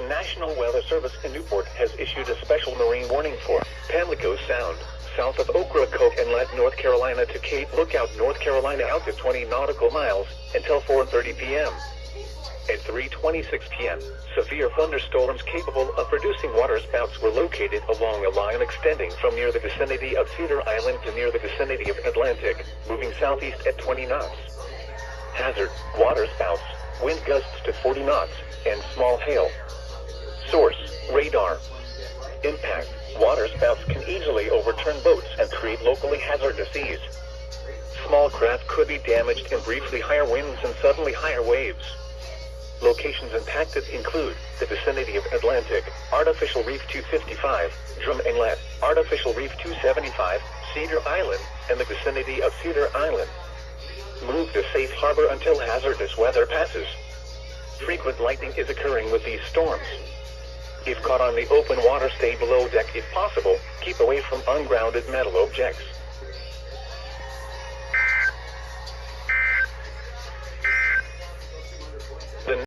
National Weather Service in Newport has issued a special marine warning for Pamlico Sound, south of Ocracoke Inlet, North Carolina to Cape Lookout, North Carolina out to 20 nautical miles until 4:30 p.m. At 3:26 p.m., severe thunderstorms capable of producing waterspouts were located along a line extending from near the vicinity of Cedar Island to near the vicinity of Atlantic, moving southeast at 20 knots. Hazard: waterspouts, wind gusts to 40 knots, and small hail. Source: radar. Impact: waterspouts can easily overturn boats and create locally hazardous seas. Small craft could be damaged in briefly higher winds and suddenly higher waves. Locations impacted include the vicinity of Atlantic, Artificial Reef 255, Drum Inlet, Artificial Reef 275, Cedar Island, and the vicinity of Cedar Island. Move to safe harbor until hazardous weather passes. Frequent lightning is occurring with these storms. If caught on the open water, stay below deck if possible. Keep away from ungrounded metal objects.